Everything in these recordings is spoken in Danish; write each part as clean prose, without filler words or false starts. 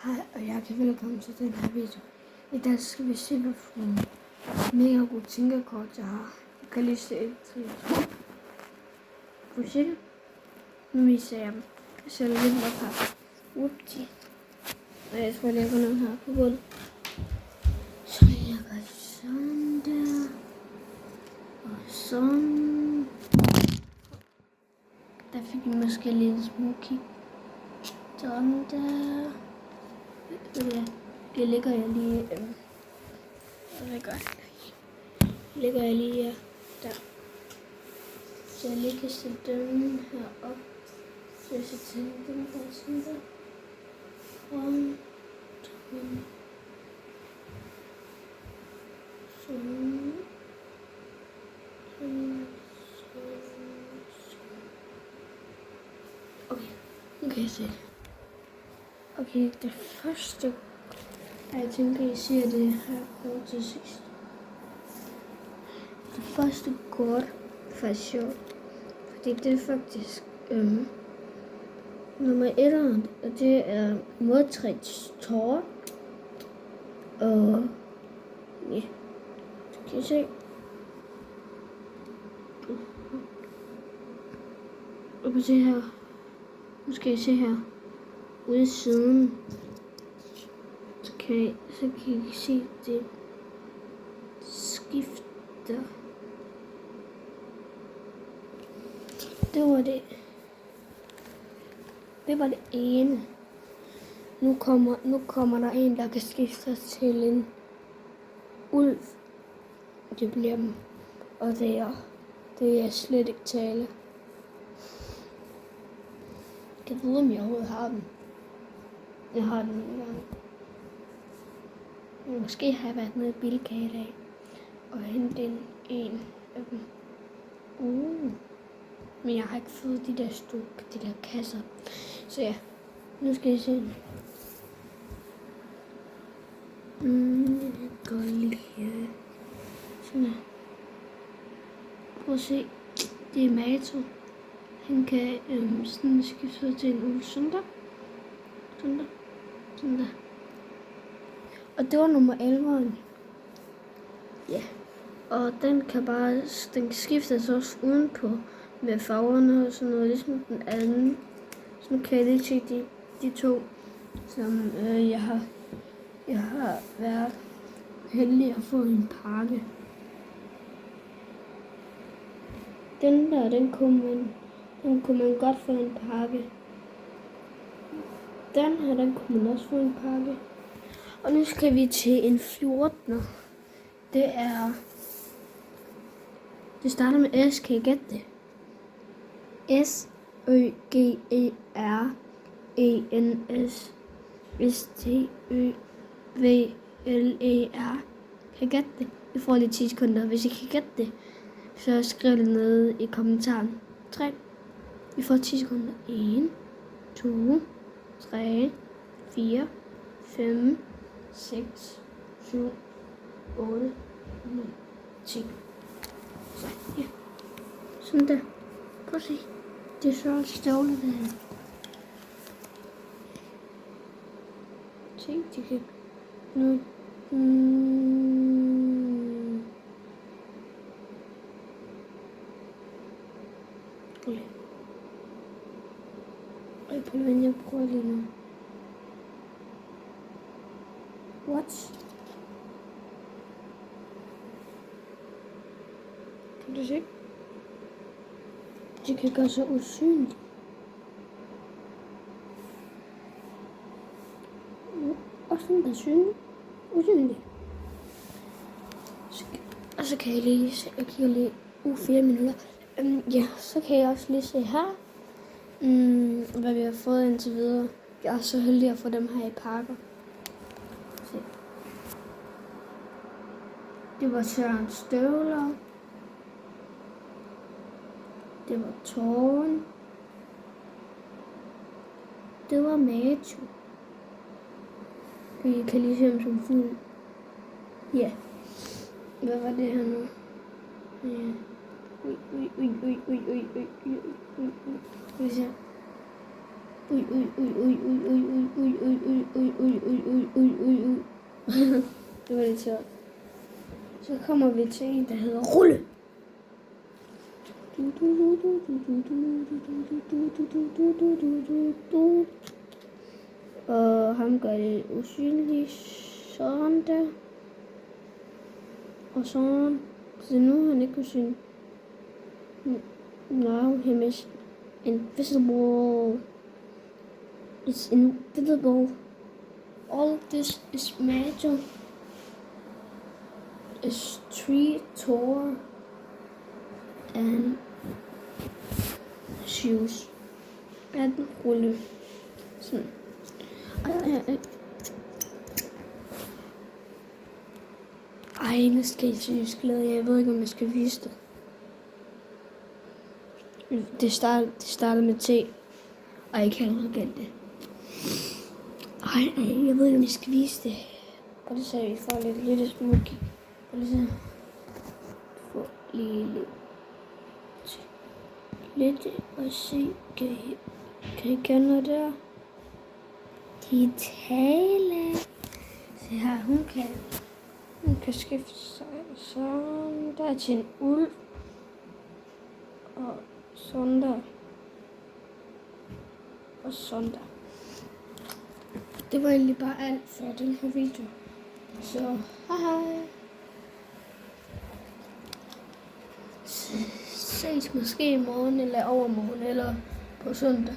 Hej, og jeg kan velkommen til den her video. I dag skal vi se, hvad for nogle mega gode tænkerkort jeg har. Jeg kan lige se 1, 3, 2. Kan du se det? Nu viser jeg dem. Jeg sætter lidt op her. Whoopty. Og jeg tror, jeg lægger noget her på gulvet. Så jeg gør sådan der. Og sådan. Der fik vi måske lige en smule kig. Sådan der. Det lægger jeg lige. Lægger jeg lige der. Så jeg lige kan sætte den her op. Så jeg skal tænde den der sådan der. 1, 2. Sådan. Okay, nu kan jeg se det. Okay, det første, jeg tænker, I ser det her kort til sidst. Det første kort er faktisk sjovt, fordi det er faktisk nummer 1, og det er Modric tårer. Og ja, så kan I se. Og på se her. Nu skal I se her. Ude i siden. Så kan I se det skifter. Det var det ene. Nu kommer der en, der kan skifte til en ulv. Det bliver dem. Og det er slet ikke tale. Jeg ved, om jeg overhovedet har den. Jeg har den en gang. Måske har jeg været nede i Bilka i dag og hentet en af dem. Men jeg har ikke fået de der kasser. Så ja, nu skal jeg se. Jeg går lige sådan her. Prøv at se. Det er Mato. Han kan sådan skifte til en ulv. Sådan der. Og det var nummer 11'eren. Ja. Og den skiftes også udenpå med farverne og sådan noget, ligesom den anden. Så nu kan jeg lige se de to, som jeg har været heldig at få en pakke. Den der, den kunne man godt få en pakke. Den her, den kunne man også få en pakke. Og nu skal vi til en 14'er. Det starter med S, kan I gætte det? SØGERENS STØVLER. Kan I gætte det? I får lige 10 sekunder. Hvis I kan gætte det, så skriv det nede i kommentaren. 3. Vi får 10 sekunder. 1, 2, 3, 4, 5, 6, 7, 8, 9, 10. Så, ja. Sådan der. Prøv at se. Det er så stålet det her. Se, de kan... Nu... Okay. Jeg prøver, jeg prøver lige nu. What? Kan du se? De kan gøre så usynligt. Og sådan der usynligt. Og så kan jeg lige se, jeg kigger lige 4 minutter. Ja, så kan jeg også lige se her, hvad vi har fået indtil videre. Jeg er så heldig at få dem her i pakker. Se. Det var Sørens støvler. Det var tårn. Det var Mato. I kan lige se ham som fugl. Ja. Hvad var det her nu? Ja. Ui. Skal vi se. Ui. Så kommer vi til en, der hedder Rulle. Og ham gør det usynligt sådan der. Og sådan. Så nu er han ikke usynlig. Now him is invisible. It's invisible. All this is magic. Is 3 Thor and shoes. And Rulle. Sådan. Ej, nu skal jeg seriøst glæde. Jeg ved ikke, om jeg skal vise det. Det starter med T. Og jeg kan ikke gætte det. Ej, jeg ved ikke, om jeg skal vise det. Og det så vi får lidt smuk. Og det så få lige lidt og se. Kan I kende der? De taler. Se her, hun kan skifte sig sådan der til en ulv. Og sådan der. Og sådan der. Det var egentlig bare alt for den her video. Så hej. Ses måske i morgen eller overmorgen eller på søndag.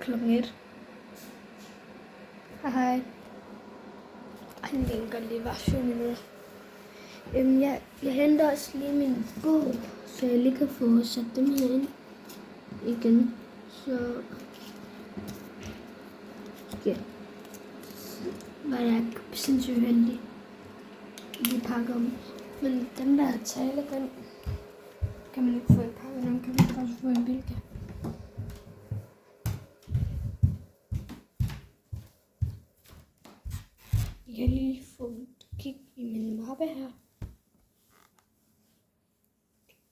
Klokken 1. Hej. Ej, den kan godt lige være 7 minutter. Jeg henter også lige min bog, så jeg lige kan få sat dem herinde igen. Så ja, var jeg sindssygt heldig. De pakker om. Men dem der taler kan man ikke få i pakke, dem kan man også få i en bilka. Jeg kan lige få et kig i min mappe her.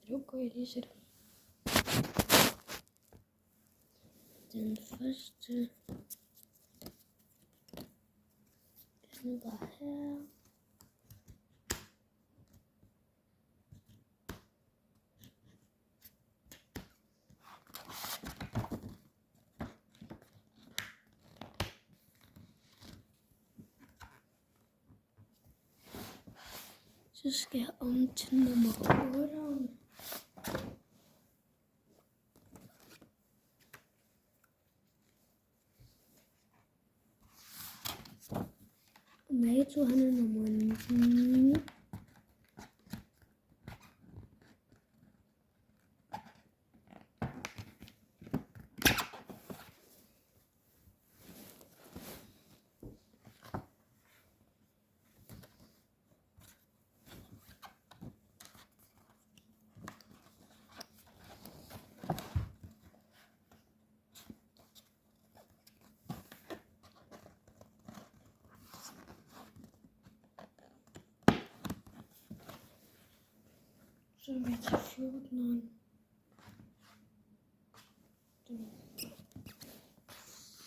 Nu går jeg lige sætte. Den første. Den var her. Så skal jeg om til nummer 8. Nato, han er nummer 9. Så er vi til 14.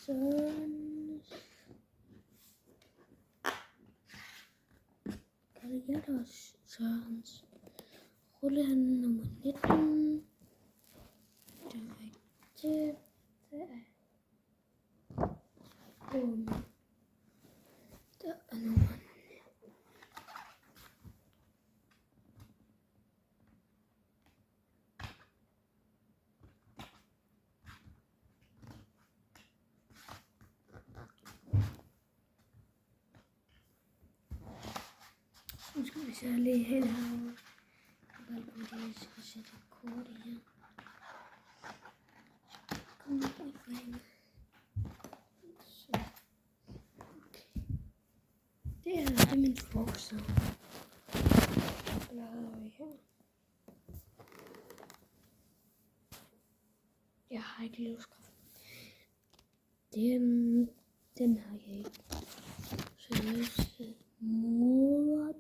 Sådan. Kan det hjælpe os, Sørens? Rulle han nummer 19. Det er rigtigt. Det er. Der er nummer. Nu skal vi så lige hen herovre. Jeg skal sætte et kort i her. Kom op i flamen. Så. Okay. Det er min forser. Hvad har vi her? Jeg har ikke livskraft. Den har jeg ikke. Så jeg skal modertræet.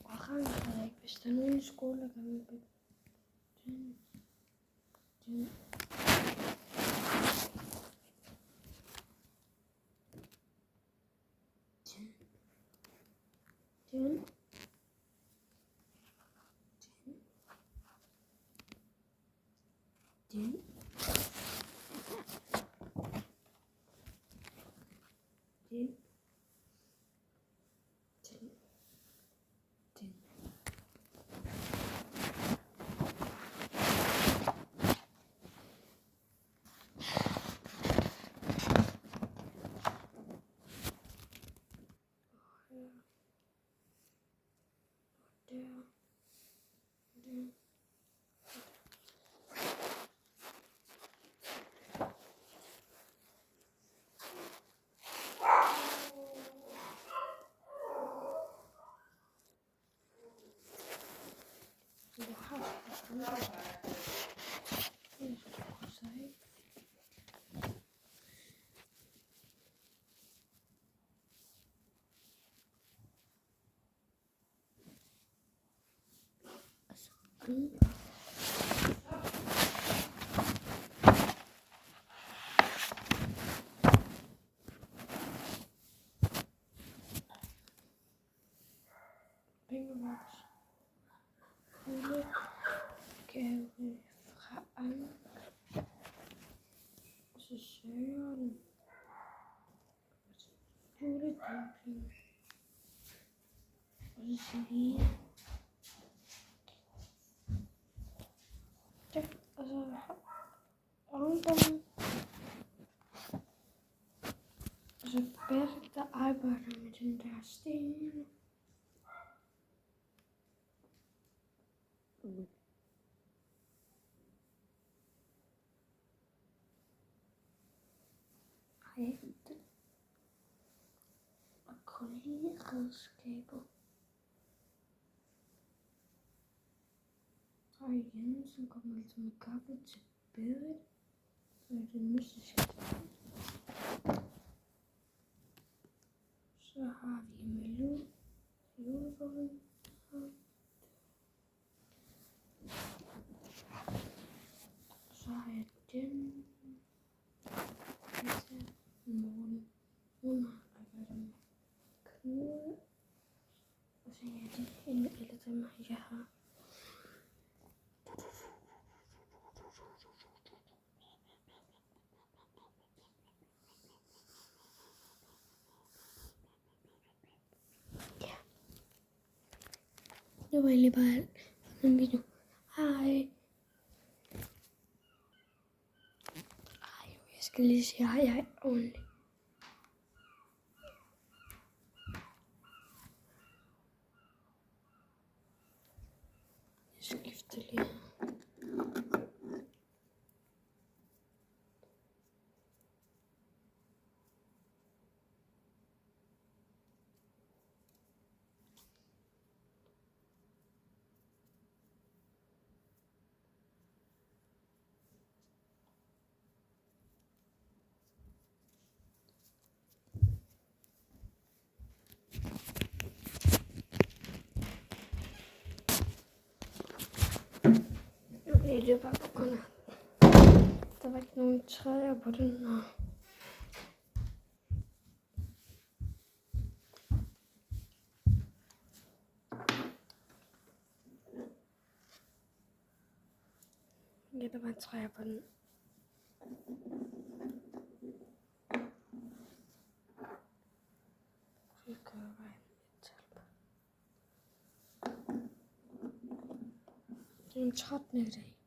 Orange har jeg ikke. Hvis der er nogen i skole, der kan vi bygge. Pengevoks. Julegave fra Anke. Og så Søren. Juledumpling. Og så Celine. Ja, og så ungdommen. Og så Berg, der arbejder med den der sten. Og kolleredskaber. Og igen, så kommer man altså med kaffe til Berit. Så er det mystiske. Så har vi Malou, julebollen. Så har jeg den. Morgen. Hun har arbejdet med knude. Og så er det en eller dem, jeg har. Ja. Det var egentlig bare alt for den video. Hej. Jeg skal lige sige hej ordentligt. Jeg skifter lige. Okay, det er bare på grund af. Der var ikke nogen træer på den her. Ja, der var træer på den. Vi gør bare et tal. Det er en 13. dag.